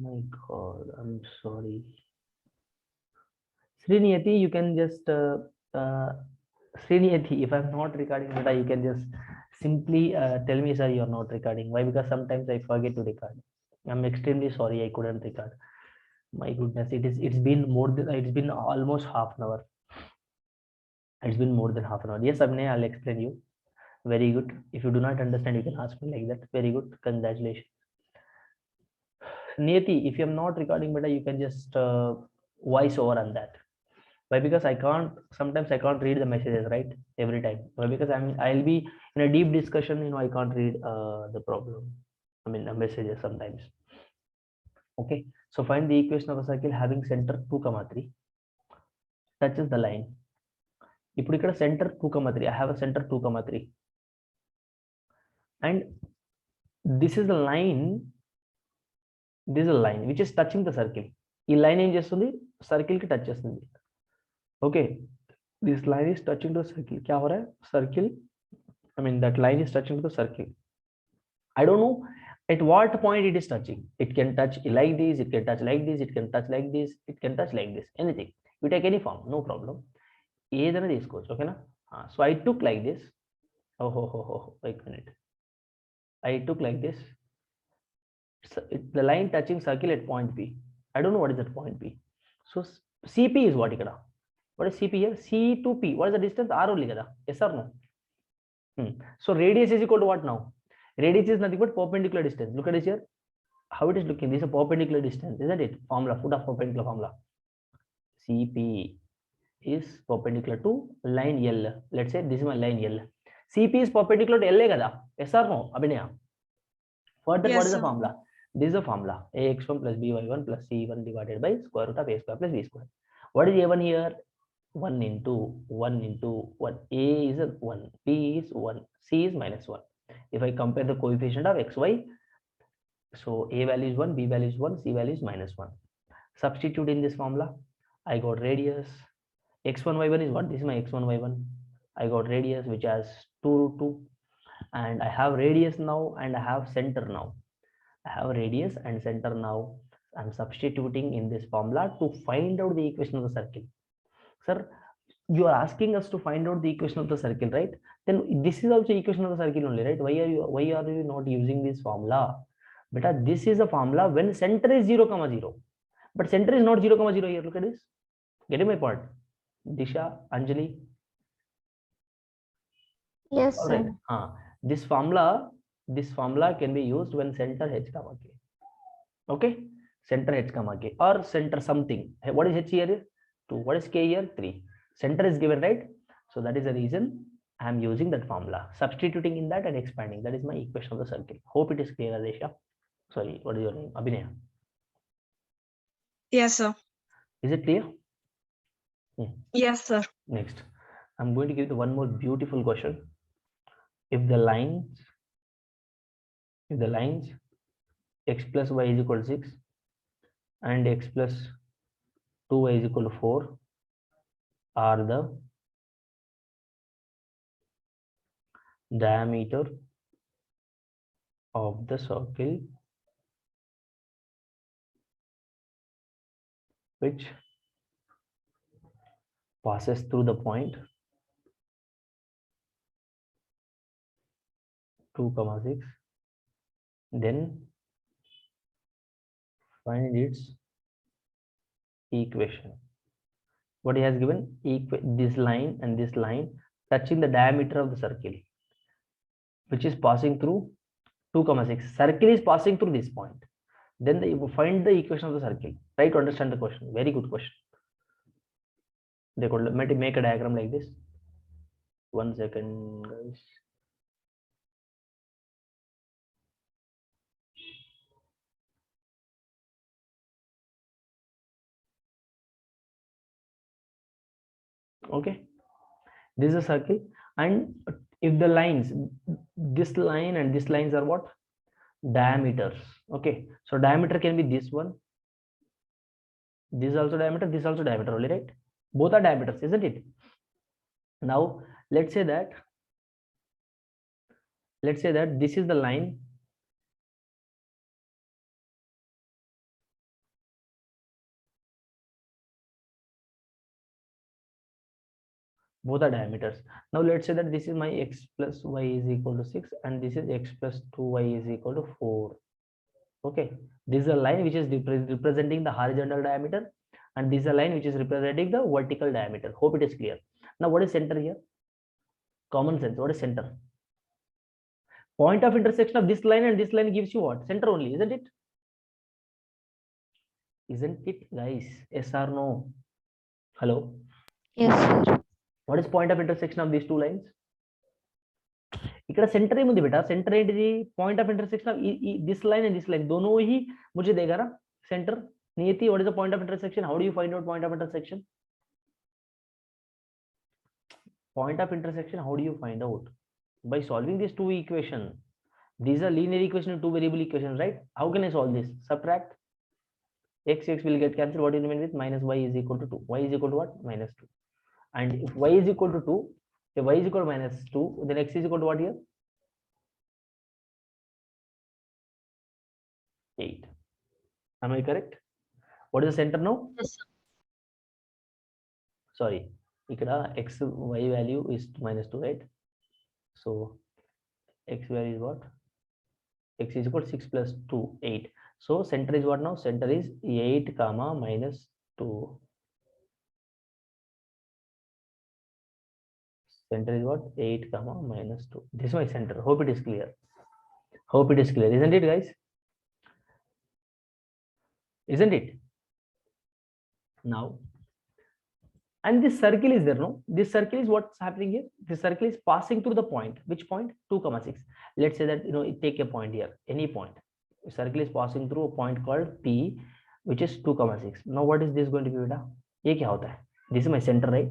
My God, I'm sorry. Sriniyati, you can just uh, Sriniyati, if I'm not recording data, you can just simply tell me, sir, you're not recording. Why? Because sometimes I forget to record. I'm extremely sorry I couldn't record. My goodness, it's been more than it's been almost half an hour. It's been more than half an hour. Yes, Abhinay, I'll explain you. Very good. If you do not understand, you can ask me like that. Very good. Congratulations. Niyati, if you're not recording better, you can just voice over on that. Why? Because I can't, sometimes I can't read the messages, right? Every time. Why? Because I'll be in a deep discussion, I can't read the problem. I mean, the messages sometimes. Okay. So find the equation of a circle having center 2, 3 touches the line. ఇప్పుడు ఇక్కడ center 2, 3. I have a center 2, 3. And this is the line. This is a line which is touching the circle. ఈ line ఏం చేస్తుంది, circle కి touch చేస్తుంది. Okay, this line is touching the circle. क्या हो रहा है? Circle, I mean that line is touching the circle. I don't know at what point it is touching. It can touch like this, it can touch like this, it can touch like this, it can touch like this, anything. You take any form, no problem. ఏదైనా తీసుకోవచ్చు, ఓకేనా? So I took like this. Wait a minute. I took like this. The line touching circle at point P. I don't know what is that point P. So CP is what ikkada? What is CP here? C to P. What is the distance? R only kada? Yes or no? So radius is equal to what now? Radius is nothing but perpendicular distance. Look at this here. How it is looking? This is a perpendicular distance, isn't it? Formula, foot of perpendicular formula. CP is perpendicular to line L. Let's say this is my line L. CP is perpendicular to LA kada? Yes or no? Abhinaya. Further, what is the formula? This is the formula. AX1 plus BY1 plus C1 divided by square root of A square plus B square. What is A1 here? 1 into 1 into 1. A is 1, B is 1, C is minus 1. If I compare the coefficient of XY, so A value is 1, B value is 1, C value is minus 1. Substitute in this formula. I got radius. X1, Y1 is what? This is my X1, Y1. I got radius which has 2 root 2. And I have radius now and I have center now. I have radius and center now. I'm substituting in this formula to find out the equation of the circle. Sir, you are asking us to find out the equation of the circle, right? Then this is also equation of the circle only, right? Why are you not using this formula? Because this is a formula when center is 0, 0. But center is not 0, 0 here. Look at this. Getting my point? Disha, Anjali. Yes, all sir. right. This formula can be used when center h comma k. Okay, center h comma k or center something. What is h here? 2. What is k here? 3. Center is given, right? So that is the reason I am using that formula, substituting in that and expanding. That is my equation of the circle. Hope it is clear, Adesha. Sorry, what is your name? Abhinaya. Yes, sir. Is it clear? Yes, sir. Next, I'm going to give you one more beautiful question. If the lines x plus y is equal to 6 and x plus 2y is equal to 4 are the diameter of the circle which passes through the point 2, 6, then find its equation. What he has given, this line and this line touching the diameter of the circle which is passing through 2, 6. Circle is passing through this point. Then you find the equation of the circle. Try to understand the question. Very good question. They could make a diagram like this. 1 second, guys. Okay, this is a circle, and if the lines, this line and this lines are what? Diameters. Okay, so diameter can be this one, this is also diameter, this is also diameter only, right? Both are diameters, isn't it? Now let's say that this is the line both are diameters. Now let's say that this is my x plus y is equal to 6 and this is x plus 2y is equal to 4. Okay, this is a line which is representing the horizontal diameter and this is a line which is representing the vertical diameter. Hope it is clear. Now what is center here? Common sense. What is center? Point of intersection of this line and this line gives you what? Center only, isn't it? Isn't it, guys? Yes or no? Hello? Yes, sir. What is point of intersection of these two lines? ఇక్కడ centre ఏముంది బేటా centre ఏంటిది point of intersection of this line and this line दोनों ही मुझे देगा ना centre नियति what is the point of intersection how do you find out point of intersection point of intersection how do you find out by solving these two equation these are linear equation and two variable equations right how can I solve this subtract x will get cancelled what is remain with minus y is equal to 2 y is equal to what minus 2 and if y is equal to 2 if y is equal to minus 2 then x is equal to what here 8 am I correct what is the center now Yes, sir. sorry ikkada x y value is minus 2 right so x value is what x is equal to 6 plus 2 8 so center is what now center is 8 comma minus 2 center is what 8 comma minus 2 this is my center hope it is clear isn't it guys isn't it now and this circle is there no this circle is what's happening here this circle is passing through the point which point 2,6 let's say that take a point here any point the circle is passing through a point called P which is 2,6 now what is this going to be beta ye kya hota hai this is my center right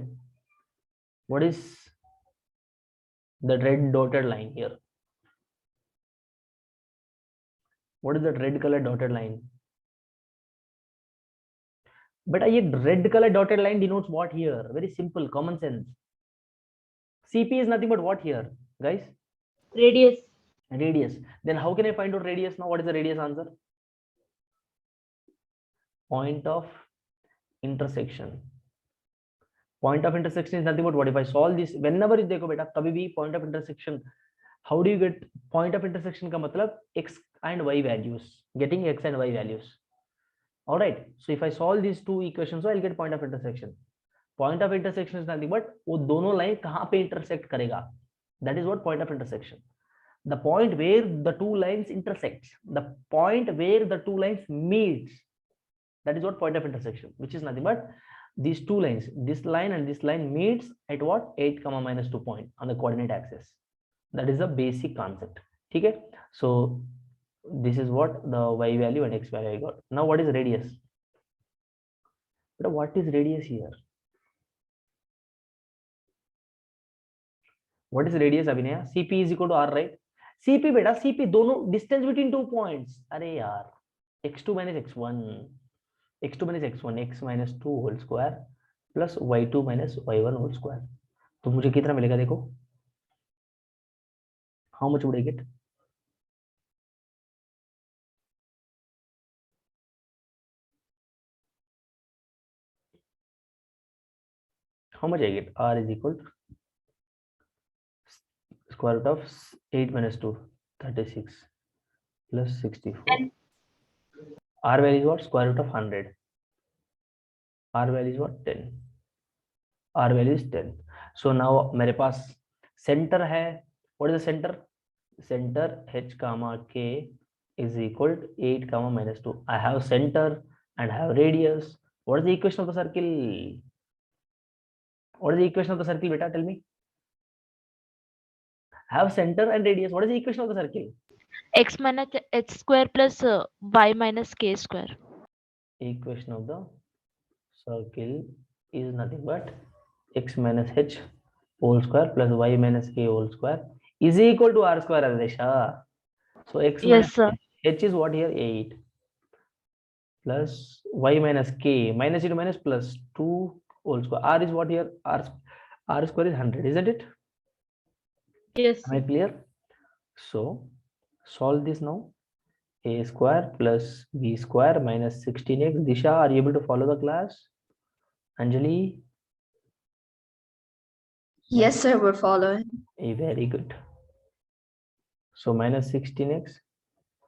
what is the red dotted line here what is that red color dotted line but a red color dotted line denotes what here very simple common sense CP is nothing but what here guys Radius. Then how can I find out radius now what is the radius answer point of intersection is nothing but what if I solve this whenever is dekho beta kabhi bhi point of intersection how do you get point of intersection ka matlab x and y values getting x and y values all right so if I solve these two equations so I'll get point of intersection is nothing but wo dono line kahan pe intersect karega that is what point of intersection the point where the two lines intersect the point where the two lines meet that is what point of intersection which is nothing but these two lines this line and this line meets at what 8 comma minus 2 point on the coordinate axis that is the basic concept okay so this is what the y value and x value I got now what is radius but what is radius here what is radius abhinaya CP is equal to r right CP beta CP dono distance between 2 points are yaar x2 minus x1 x minus 2 whole square plus y2 minus y1 whole square तो मुझे कितना मिलेगा देखो how much would I get how much I get r is equal to square root of 8 minus 2 36 plus 64 r value is what square root of 100 r value is what 10 r value is 10 so now मेरे पास center है what is the center h comma k is equal to 8 comma minus 2 I have center and have radius what is the equation of the circle beta tell me have center and radius what is the equation of the circle X minus h square plus y minus k square. equation of the circle is nothing but x minus h whole square plus y minus k whole square is equal to r square Adesha. So x Yes, minus sir. h is what here 8 plus y minus k minus into minus plus 2 whole square r is what here r square is 100 isn't it Yes. am I clear so solve this now a square plus b square minus 16x Disha are you able to follow the class Anjali Yes, sir, we're following. Very good. So minus 16x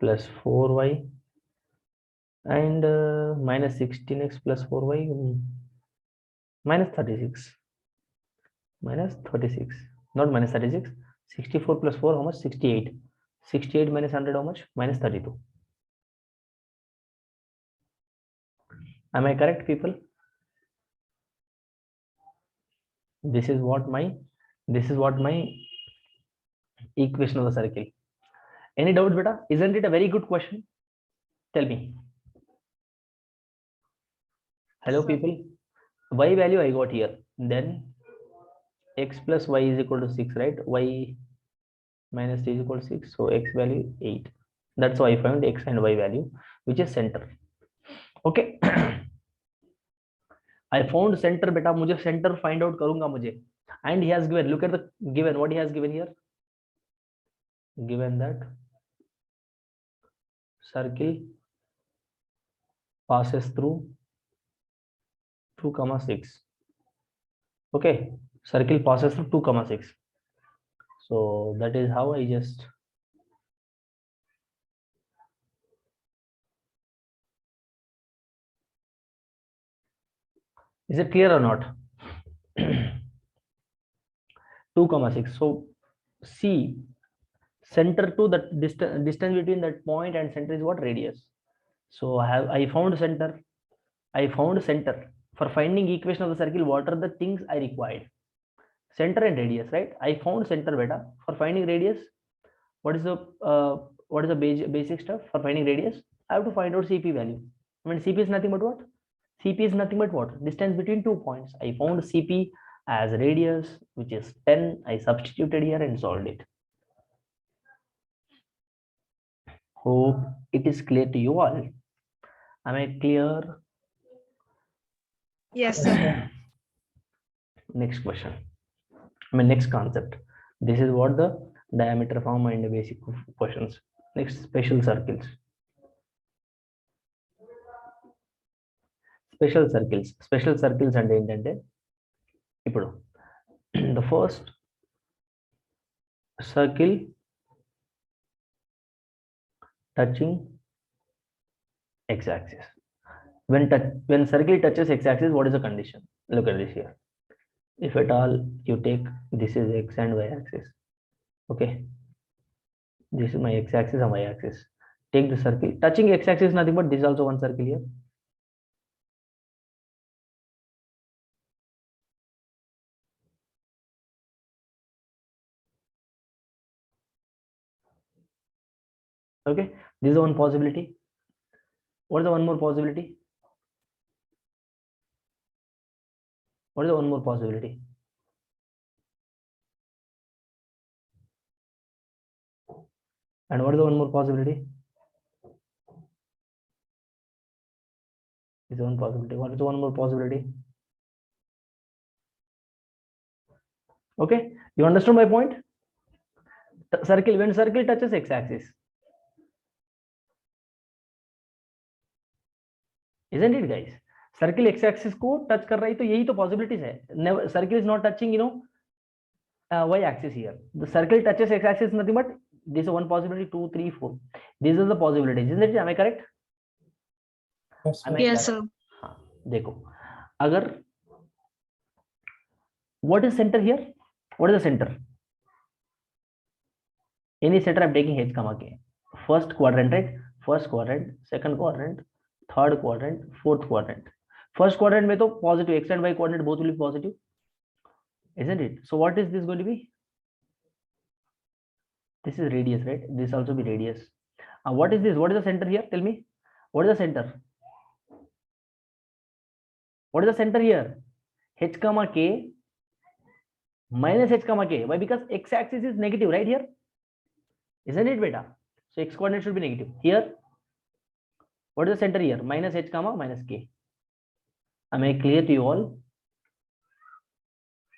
plus 4y and minus 16x plus 4y minus 36. Minus 36. Not minus 36. 64 plus 4, how much? 68. 68 minus 100, how much? Minus 32. Am I correct, people? This is what my equation of the circle. Any doubt, beta? Isn't it a very good question? Tell me. Hello, people. Y value I got here. Then x plus y is equal to 6, right? Y minus 3 is equal to 6. So x value 8. That's why I found x and y value, which is center. Okay. I found center, beta. मुझे center find out करूंगा मुझे. And he has given. Look at the given. What he has given here. Given that circle passes through 2,6. Okay, circle passes through 2,6. So that is how I just is it clear or not? 2,6. So see, center to the distance between that point and center is what? Radius. So I found center. For finding equation of the circle, what are the things I required? Center and radius, right? I found center, beta. For finding radius, what is the basic stuff for finding radius? I have to find out CP value. I mean, CP is nothing but what? CP is nothing but what? Distance between 2 points. I found CP as radius, which is 10. I substituted here and solved it. Hope it is clear to you all. Am I clear? Yes, sir. Next question. I mean, next concept. This is what the diameter form and the basic questions. Next, special circles. Special circles అంటే ఏంటంటే ఇప్పుడు the first circle touching x-axis. When circle touches x-axis, what is the condition? Look at this here. If at all you take this is x and y axis, okay, this is my x-axis and y-axis. Take the circle touching x-axis, nothing but this is also one circle here. Okay, this is one possibility. What is the one more possibility? What is the one more possibility? And what is the one more possibility? Is one possibility. What is the one more possibility? Okay, you understood my point? Circle, when circle touches x-axis, isn't it, guys? Circle x-axis को touch कर रही, तो यही तो possibilities है. Never, circle is not touching, y-axis here. The circle touches x-axis, nothing but this is one possibility, 2, 3, 4. These are the possibilities, isn't it? Am I correct? Yes, sir. हाँ, देखो, अगर what is center here? What is the center? Any center I'm taking h comma k. First quadrant, right? First quadrant, second quadrant, third quadrant, fourth quadrant. First quadrant में तो positive, x and y coordinate both will be positive, isn't it? So what is this going to be? This is radius, right? This also be radius. What is this? What is the center here? Tell me. What is the center? What is the center here? H comma k minus h comma k. Why? Because x-axis is negative, right here, isn't it, beta? So x coordinate should be negative. Here, what is the center here? Minus h comma minus k. Am I clear to you all?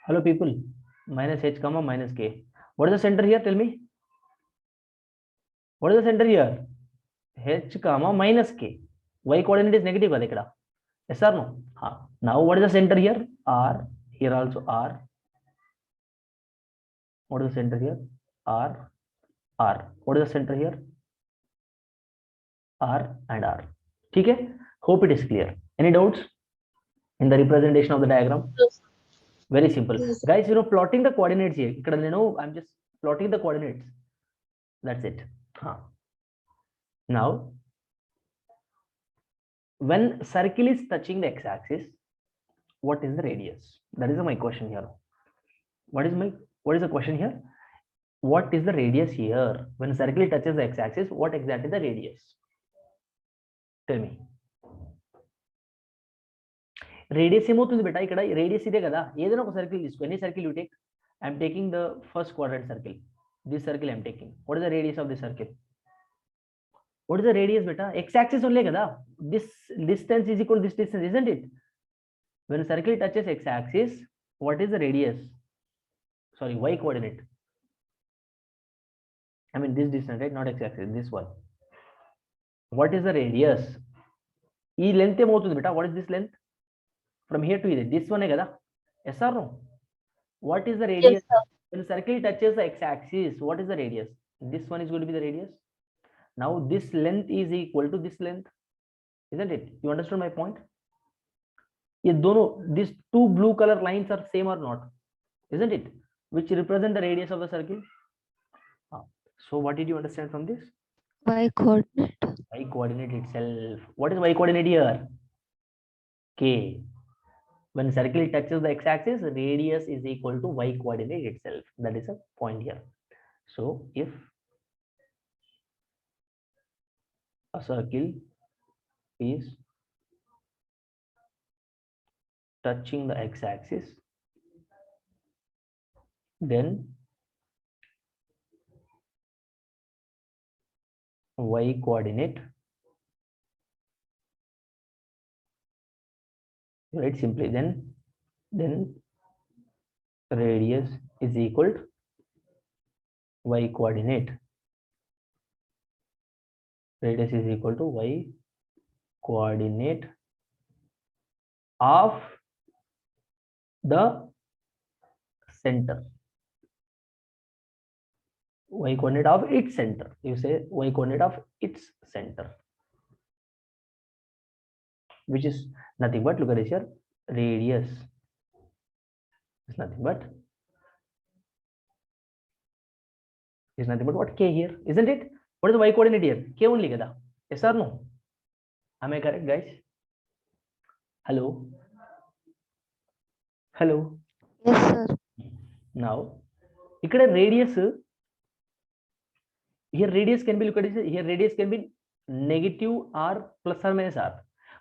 Hello, people. Minus h comma minus k. What is the center here? Tell me. What is the center here? H comma minus k. Y coordinate is negative, yes or no? Now what is the center here? R. Here also R. What is the center here? R, R. What is the center here? R and R. Okay. Hope it is clear. Any doubts in the representation of the diagram? Very simple. Yes. Guys, plotting the coordinates here. I'm just plotting the coordinates. That's it. Now, when circle is touching the x-axis, what is the radius? That is my question here. What is the question here? What is the radius here? When circle touches the x-axis, what exactly the radius? Tell me. Radius ఏమవుతుంది బేటా ఇక్కడ radius ఇదే కదా ఏదైనా ఒక circle తీసుకో any circle you take I'm taking the first quadrant circle this circle I'm taking what is the radius of this circle what is the radius beta x axis only kada this distance is equal to this distance isn't it when circle touches x axis what is the radius sorry y coordinate I mean this distance right not x axis this one what is the radius ee length emoutundi beta what is this length from here to here this one kada yes or no what is the radius Yes, when circle touches the x axis what is the radius this one is going to be the radius. Now this length is equal to this length, isn't it? You understood my point? These two blue color lines are same or not, isn't it? Which represent the radius of the circle. So what did you understand from this? y coordinate. Y coordinate itself. What is y coordinate here? K. When circle touches the x-axis, radius is equal to y coordinate itself. That is a point here. So if a circle is touching the x-axis, then y coordinate, right, simply then radius is equal to y coordinate. Radius is equal to y coordinate of the center. Y coordinate of its center. You say y coordinate of its center, which is nothing but, look at this here, radius is nothing but what k here, isn't it? What is the y coordinate here? K only kada. Yes or no? Am I correct, guys? Hello. Yes, sir. Now ikkada radius here, radius can be, look at this here, radius can be negative r plus or minus r,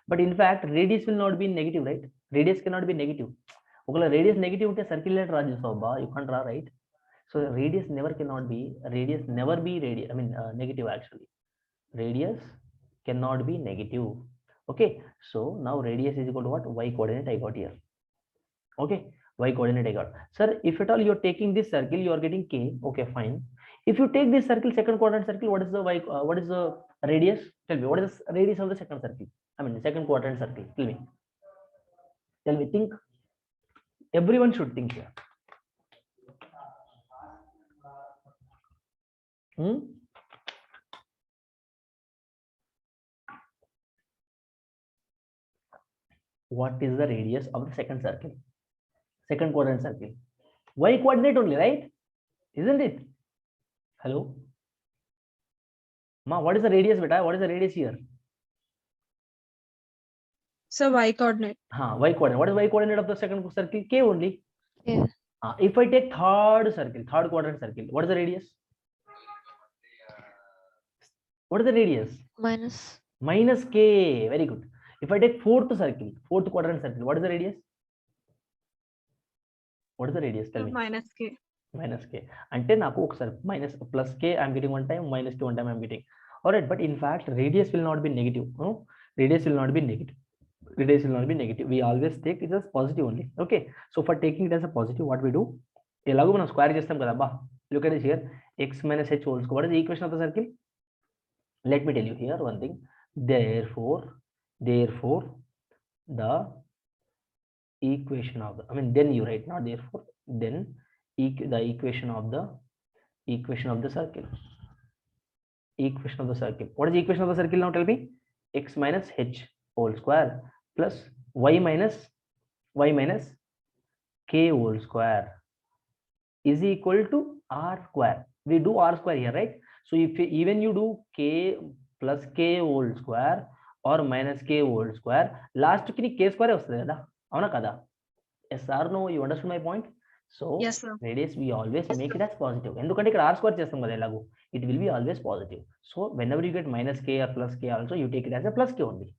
but in fact radius will not be negative, right? Radius cannot be negative. ఒకవేళ radius negative ఉంటే circle line draw చేస్తావా? You can't draw, right? So radius never be negative actually. Radius cannot be negative. Okay, so now radius is equal to what? Y coordinate I got here. Okay, y coordinate I got. Sir, if at all you are taking this circle, you are getting k. Okay, fine. If you take this circle, second quadrant circle, what is the what is the radius? Tell me, what is the radius of the second circle? I mean, the second quadrant circle. Tell me, think. Everyone should think here. What is the radius of the second circle? Second quadrant circle. Y coordinate only, right? Isn't it? Hello? Ma, what is the radius, beta? What is the radius here? So y coordinate. Y coordinate. What is y coordinate of the second circle? K only. Yeah. If I take third quadrant circle, what is the radius? What is the radius? Minus k. Very good. If I take fourth quadrant circle, what is the radius? What is the radius? Tell me. Minus k. Minus k. Ante naku okasari minus plus k I am getting one time, minus 2 one time I am getting. All right, but in fact radius will not be negative. No, radius will not be negative. Radius will not be negative. We always take it as positive only. Okay, so for taking it as a positive, what we do? Elago manam square chestam kada ba. Look at this here, x minus h whole square. What is the equation of the circle? Let me tell you here one thing. Therefore the equation of the, then you write, not therefore, then the equation of the circle. Equation of the circle. What is the equation of the circle now? Tell me. X minus h whole square plus y minus k whole square is equal to r square. We do r square here, right? So if even you do k plus k whole square or minus k whole square, last ki k square వస్తుంది కదా, అవునా కదా? Yes or no? You understood my point? So Yes, sir. radius we always make it as positive. ఎందుకంటే ఇక్కడ r square చేస్తాం కదా ఎలాగో, it will be always positive. So whenever you get minus k or plus k also, you take it as a plus k only.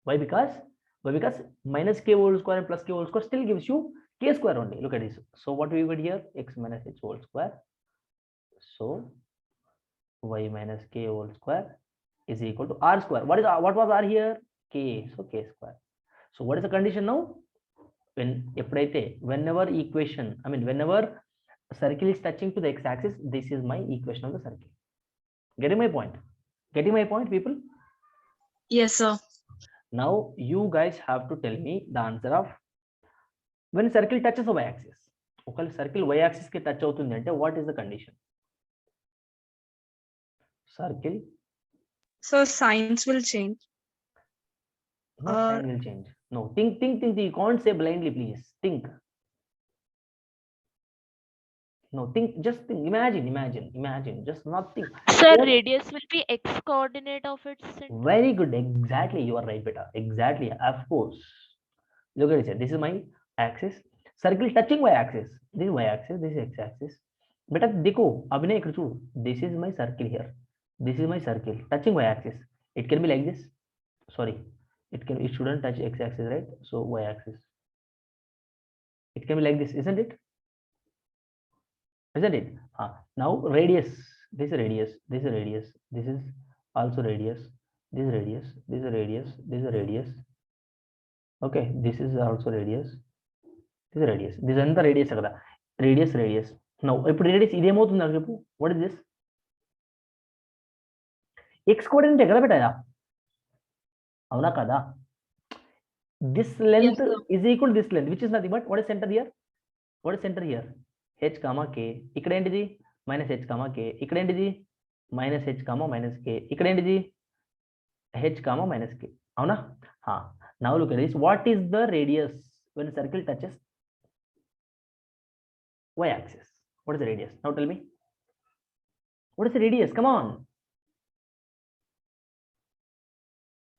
Why? Because minus k whole square and plus k whole square still gives you k square only. Look at this. So what we get here? X minus h whole square. So y minus k whole square is equal to r square. What was r here? K. So k square. So what is the condition now? Whenever circle is touching to the x-axis, this is my equation of the circle. Getting my point? People? Yes, sir. Now you guys have to tell me the answer of when circle touches the y-axis. Okay, circle y-axis ke touch avutundi ante what is the condition? Circle. So signs will change. No, sign will change. No, think. You can't say blindly, please. Think. No, think. Just think. Imagine. Just nothing. Sir, What? radius will be x coordinate of its center. Very good. Exactly. You are right, beta. Exactly. Of course. Look at it. This is my axis. Circle touching y-axis. This is y-axis. This is x-axis. Beta, देखो अभिनय कर चूड़. This is my circle here. This is my circle touching y-axis. It can be like this. Sorry. It shouldn't touch x-axis, right? So y-axis. It can be like this, isn't it? Now radius. This is radius. This is also radius. This is radius. This is radius. Okay, this is also radius. This is radius. This is another radius kada. Radius. Now if radius ఇదేమవుతుంది నాకు చెప్పు. What is this? X coordinate కదా బేటా. అవునా కదా? This length is equal to this length, which is nothing but what is center here? H comma k. ఇక్కడ ఏంటిది? minus h comma k. ఇక్కడ ఏంటిది? minus h comma minus k. ఇక్కడ ఏంటిది? h comma minus k. అవునా? Now look at this. What is the radius when circle touches y-axis? What is the radius? Now tell me. What is the radius? Come on.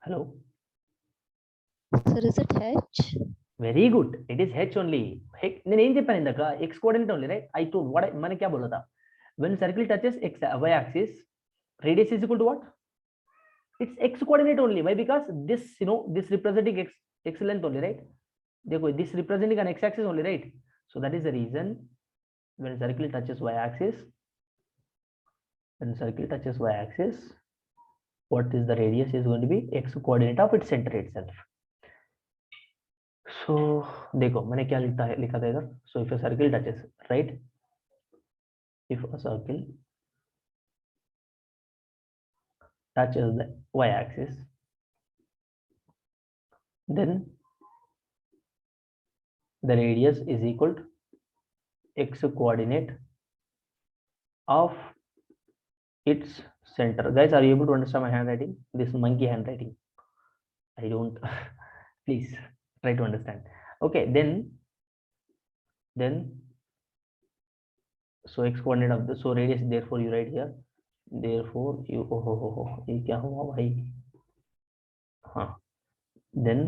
Hello. Sir, is it h? Very good. It is h only. నేను ఏం చెప్పాను ఇందాక? X coordinate only, right? I told what मैंने क्या बोला था? When circle touches y-axis, radius is equal to what? It's x coordinate only. Why? Because this, this representing x length only, right? देखो, this representing an x-axis only, right? So that is the reason when circle touches y-axis, what is the radius is going to be x coordinate of its center itself. So देखो मैंने क्या लिखा था इधर. So if a circle touches, right? If a circle touches the y-axis, then the radius is equal to x coordinate of its center. Guys, are you able to understand my handwriting? This monkey handwriting. I don't. Please try to understand. Okay, then so x coordinate of the, so radius, therefore you write here, therefore you ये क्या हुआ भाई? Then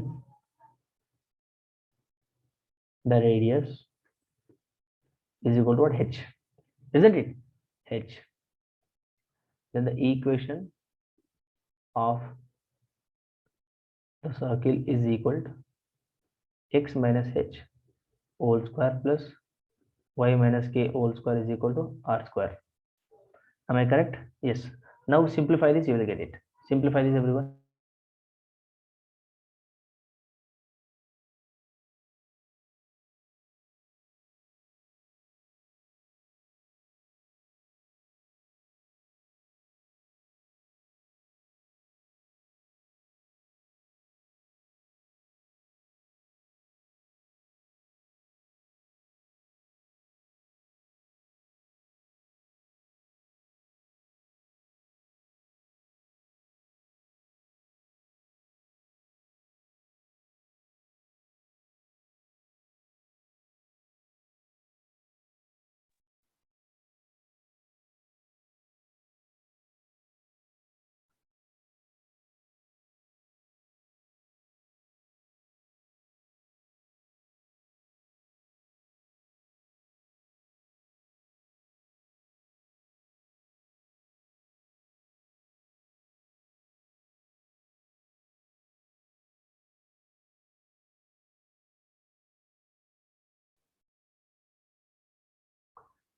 the radius is equal to what? h, isn't it? H. Then the equation of the circle is equal to x minus h whole square plus y minus k whole square is equal to r square. Am I correct? Yes. Now simplify this, you will get it. Simplify this, everyone.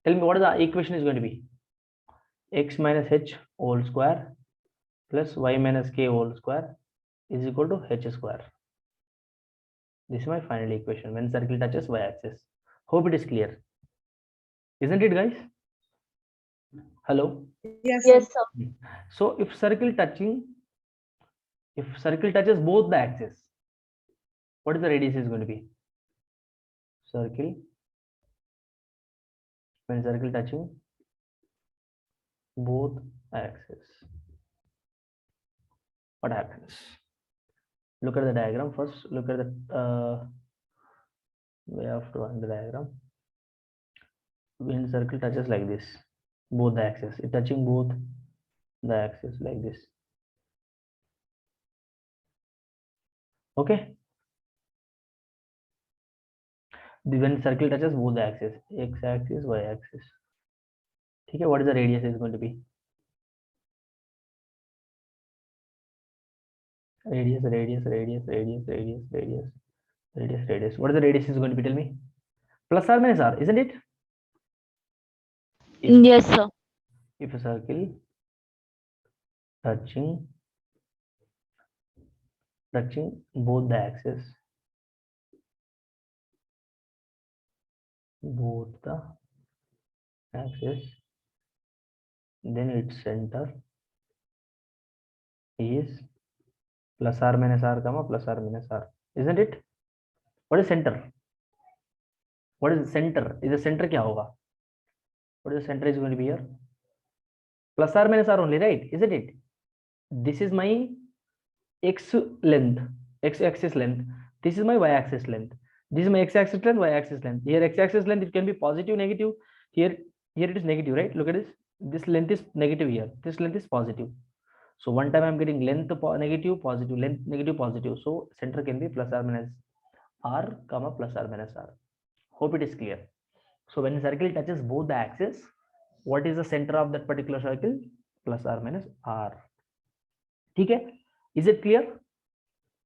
Tell me what is the equation is going to be? X minus h whole square plus y minus k whole square is equal to h square. This is my final equation when circle touches y-axis. Hope it is clear. Isn't it, guys? Hello? Yes, Yes, sir. sir. So if circle touches both the axes, what is the radius is going to be? Circle, when circle touching both axes, what happens? Look at the diagram first. Look at the we have to run the diagram. When circle touches like this, both the axes, it touching both the axes like this. Okay. When circle touches both the axes, x axis, y axis. Okay, what is the radius is going to be? Radius. What is the radius is going to be? Tell me. Plus or minus r, isn't it? Yes, sir. If a circle touching both the axes, then its center is plus or minus r, plus or minus r, isn't it? What is center? What is center? Is the center क्या होगा? What is the center is going to be here? Plus or minus r only, right? Isn't it? This is my x length, x axis length. This is my y axis length. This is my x axis length, y axis length. Here x axis length, it can be positive, negative. Here it is negative, right? Look at this. This length is negative here. This length is positive. So one time I'm getting length negative, positive, length negative, positive. So center can be plus or minus r, comma plus or minus r. Hope it is clear. So when circle touches both the axes, what is the center of that particular circle? Plus or minus r. Okay, is it clear?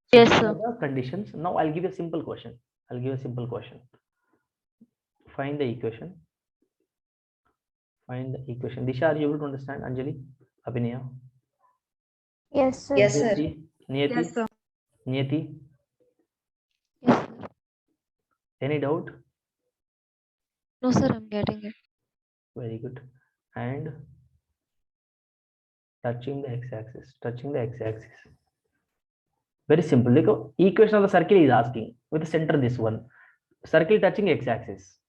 So Yes, these sir. are the conditions. Now I'll give you a simple question. Find the equation. Disha, are you able to understand? Anjali, Abhinaya, Yes, sir. Yes, sir. Niyati, Yes, sir. Niyati, Yes, sir. any doubt? No, sir, I'm getting it. Very good. And touching the x-axis. Very simple. Look, equation of the circle is asking with the center this one. Circle touching x-axis.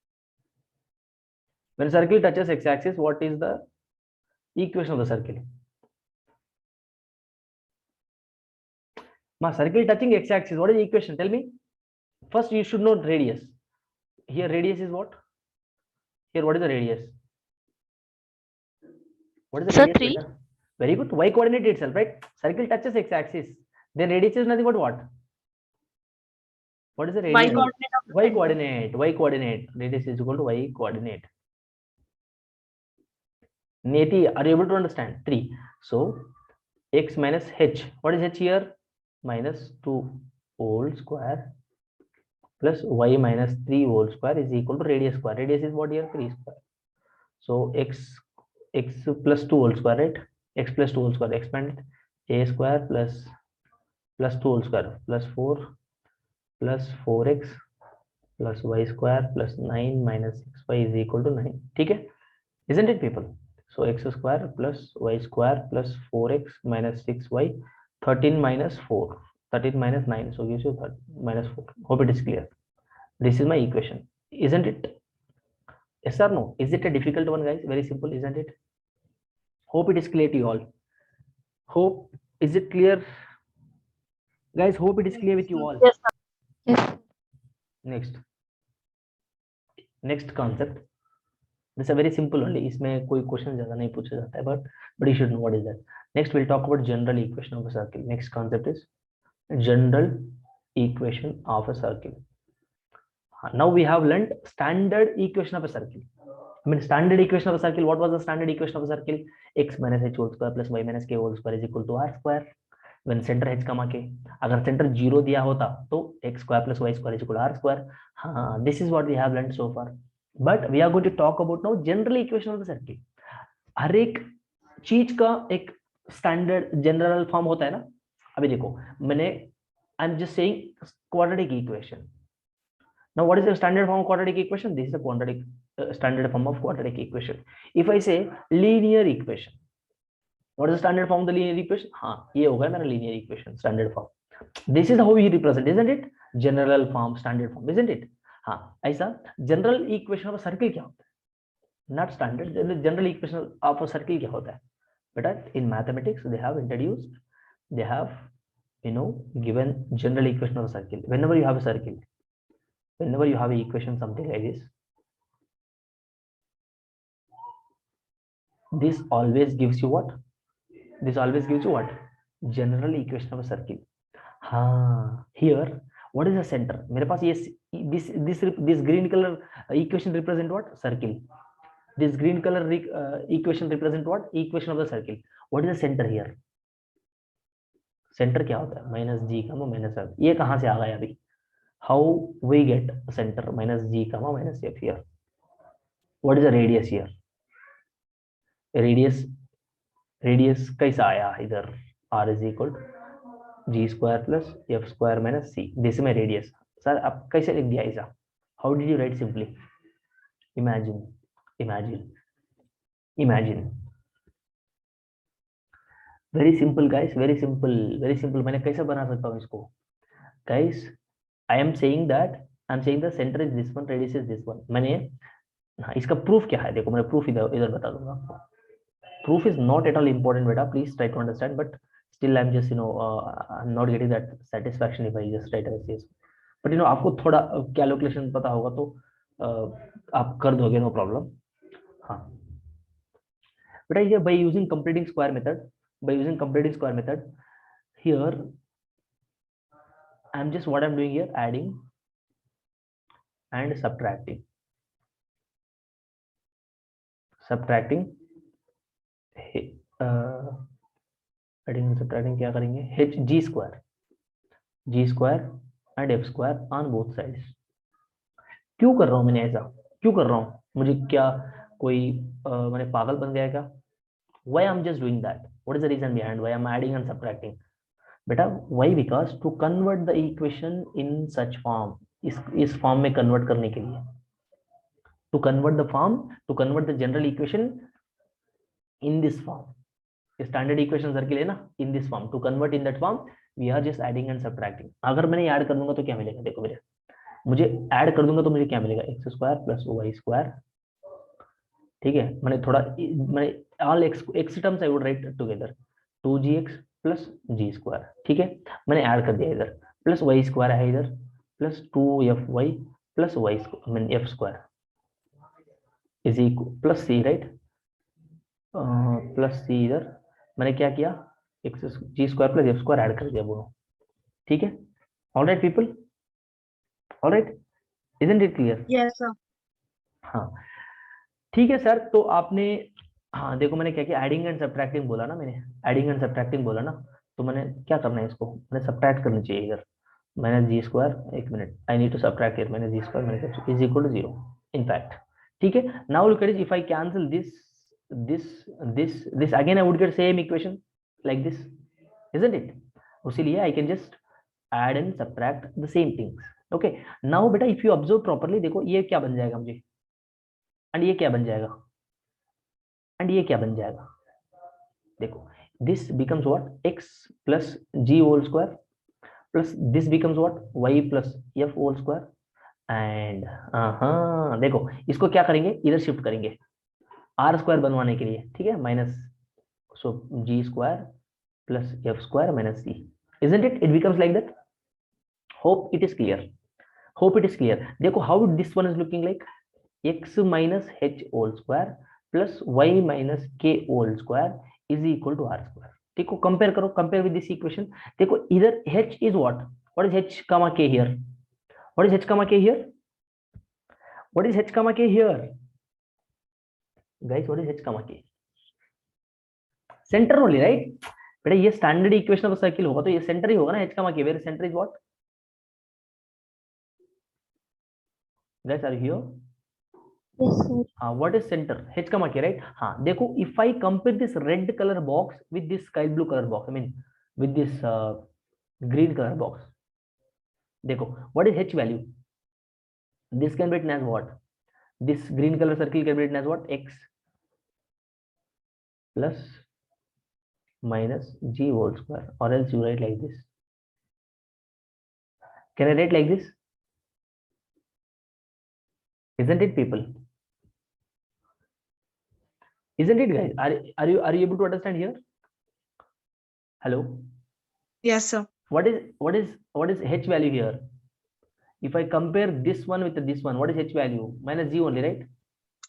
When circle touches x-axis, what is the equation of the circle? Ma, circle touching x-axis. What is the equation? Tell me. First, you should know radius. Here, radius is what? Here, what is the radius? What is the Sir, radius? 3. Beta? Very good. Y coordinate itself, right? Circle touches x-axis. Then radius is nothing but what? What is the Y radius? coordinate of the Y center. coordinate. Y coordinate. Radius is equal to y coordinate. Neti, are you able to understand? 3. So x minus h. What is h here? Minus 2 whole square plus y minus 3 whole square is equal to radius square. Radius is what here? 3 square. So x plus 2 whole square, right? X plus 2 whole square. Expand it. A square plus 2 whole square plus 4 plus 4x plus y square plus 9 minus 6y is equal to 9. Okay, isn't it, people? So x square plus y square plus 4x minus 6y, 13 minus 4, 13 minus 9, so gives you 13 minus 4. Hope it is clear. This is my equation, isn't it? Yes or no? Is it a difficult one, guys? Very simple, isn't it? Hope it is clear to you all. Hope, is it clear, guys? Hope it is clear with you all. Yes, sir. Yes. Next concept. This is a very simple only. इसमें कोई question ज़्यादा नहीं पूछा जाता है, but you should know what is that. Next we'll talk about general equation of a circle. Next concept is general equation of a circle. Now we have learned standard equation of a circle. I mean, standard equation of a circle. What was the standard equation of a circle? X minus h whole square plus y minus k whole square is equal to r square. When center h comma k, अगर center 0 दिया होता तो x square plus y square is equal to r square. हाँ, this is what we have learned so far. But we are going to talk about now general equation of the circle. हर एक चीज का एक standard general form होता है ना. अभी देखो मैंने I am just saying quadratic equation. Now, what is the standard form of quadratic equation? This is the quadratic standard form of quadratic equation. If I say linear equation, what is the standard form of the linear equation? हाँ, ये होगा मेरा linear equation standard form. This is how we represent, isn't it? General form, standard form, isn't it? हाँ, ऐसा general equation of a circle क्या होता है? Not standard. General equation of a circle क्या होता है? But in mathematics, they have introduced, they have, given general equation of a circle. Whenever you have a circle, whenever you have an equation something like this always gives you what? This always gives you what? General equation of a circle. Here what is the center? मेरे पास ये this green color equation represent what? Circle. This green color equation represent what? Equation of the circle. What is the center here? Center क्या होता है? minus g comma minus f. ये कहाँ से आ गया अभी? How we get center minus g comma minus f here? What is the radius here? Radius कैसा आया इधर? r is equal to g square plus f square minus c. This is my radius. Sir आप कैसे लिख दिया ऐसा? How did you write simply? Imagine. Very simple guys, very simple. मैंने कैसे बना सकता हूँ इसको? Guys, I am saying the center is this one, radius is this one. मैंने इसका प्रूफ क्या है? देखो मैं प्रूफ इधर बता दूंगा आपको. Proof is not at all important, beta. Please try to understand. But still, I'm just I'm not getting that satisfaction if I just write as this. But आपको थोड़ा कैलकुलेशन पता होगा तो आप कर दोगे, no problem. हाँ. But here by using completing square method, here I'm just what I'm doing here, adding and subtracting. Adding and subtracting क्या करेंगे? h g square and f square on both sides. क्यों कर रहा हूँ मैंने ऐसा? क्यों कर रहा हूँ? मुझे क्या कोई मैंने पागल बन गया क्या? Why I'm just doing that? What is the reason behind why I'm adding and subtracting? बेटा why? Because to convert the equation in such form, इस फॉर्म में कन्वर्ट करने के लिए, to convert the general equation in this form. Standard equation circle है ना, in this form. To convert in that form we are just adding and subtracting. अगर मैंने add कर दूंगा तो क्या मिलेगा? देखो मुझे ऐड कर दूंगा तो मुझे क्या मिलेगा? X square plus y square. ठीक है, मैंने all x terms I would write together. 2gx plus g square. ठीक है, मैंने ऐड कर दिया इधर. प्लस वाई स्क्वायर है इधर, plus 2fy plus y mean f square is equal plus c, right? Plus c इधर मैंने क्या किया? X g square plus f square add कर दिया दोनों. ठीक है, all right people, all right, isn't it clear? Yes, sir. हाँ ठीक है सर. तो आपने हाँ देखो मैंने क्या किया? एडिंग एंड सब्ट्रैक्टिंग बोला ना मैंने, एडिंग एंड सब्ट्रैक्टिंग बोला ना, तो मैंने क्या करना है? इसको मैंने सब्ट्रैक्ट करनी चाहिए इधर. मैंने जी स्क्वायर, एक minute, I need to subtract it. मैंने जी स्क्वायर मैंने इज इक्वल टू 0 इनफैक्ट. ठीक है, now look at it. If I cancel this again I would get same equation like this, isn't it? उसीलिए I can just add and subtract the same things. Okay, now बेटा if you observe properly, देखो ये क्या बन जाएगा मुझे, and ये क्या बन जाएगा, and ये क्या बन जाएगा? देखो this becomes what? x plus g whole square plus this becomes what? y plus f whole square. and देखो इसको क्या करेंगे? इधर शिफ्ट करेंगे आर स्क्वायर बनवाने के लिए. ठीक है, minus so g square plus f square minus c. Isn't it? It becomes like that. Hope it is clear. देखो how this one is looking like x minus h whole square plus y minus k whole square is equal to r square. ठीक है, compare करो, compare with this equation. देखो इधर h is what is h comma k here? What is h comma k here? What is h comma k here? Guys, what is h comma k? Center only, right? बेटा ये standard equation of circle होगा तो ये centre ही होगा ना. h comma k, where center is what? Guys, are you here? Yes, sir. What is center? H comma k, right? देखो, if I compare this red color box with this sky blue color box, I mean with this green color box, देखो, what is H value? This can be written as what? This green color circle can be written as what? X plus minus G whole square, or else you write like this. Can I write like this? Isn't it, people? Isn't it, guys? Are you able to understand here? Hello? Yes, sir. What is H value here? If I compare this one with this one, what is H value? Minus G only, right?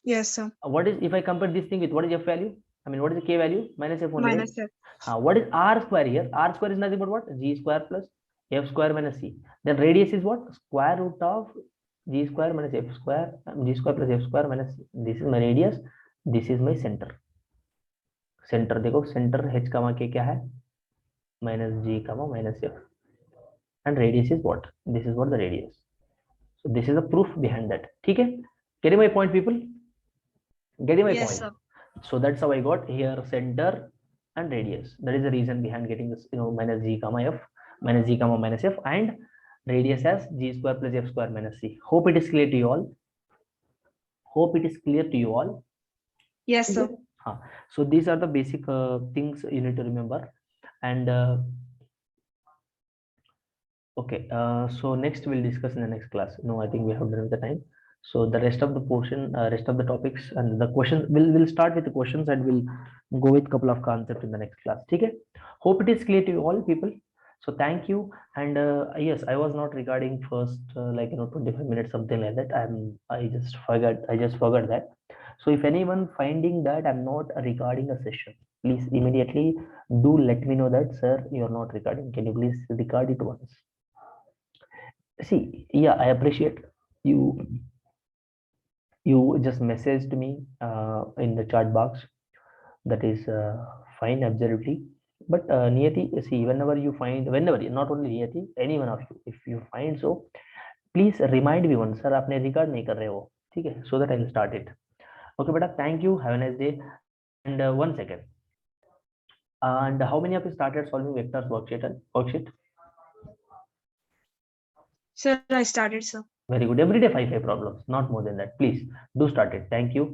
Yes, sir. What is, if I compare this thing with, what is F value? I mean, what is the K value? Minus F only, right? Minus F. What is R square here? R square is nothing but what? G square plus F square minus C. Then radius is what? Square root of G square minus F square, G square plus F square minus C. This is my radius. This is my center. Center देखो, center H comma K क्या है? Minus G comma minus F. And radius is what? This is what the radius. So this is the proof behind that. ठीक है? Getting my point, people? Getting my Yes, point? sir. So that's how I got here center and radius. That is the reason behind getting this, minus G comma F, minus G comma minus F, and radius as G square plus F square minus C. Hope it is clear to you all. Hope it is clear to you all. Yes, sir. So these are the basic things you need to remember. And okay, so next we'll discuss in the next class. No, I think we have done with the time. So the rest of the portion, rest of the topics and the questions, we'll start with the questions and we'll go with a couple of concepts in the next class. Okay? Hope it is clear to you all, people. So thank you. And yes, I was not regarding first 25 minutes, something like that. I just forgot that. So if anyone finding that I'm not recording a session, please immediately do let me know that, sir, you're not recording. Can you please record it once? See, yeah, I appreciate you. You just messaged me in the chat box. That is fine, absolutely. But Niyati, see, whenever you find, not only Niyati, any one of you, if you find so, please remind me once, sir, आपने record नहीं कर रहे हो, ठीक है? So that I will start it. Okay, beta, thank you. Have a nice day. And 1 second. And how many of you started solving vectors worksheet? Sir, I started, sir. Very good. Every day 5 problems, not more than that. Please do start it. Thank you.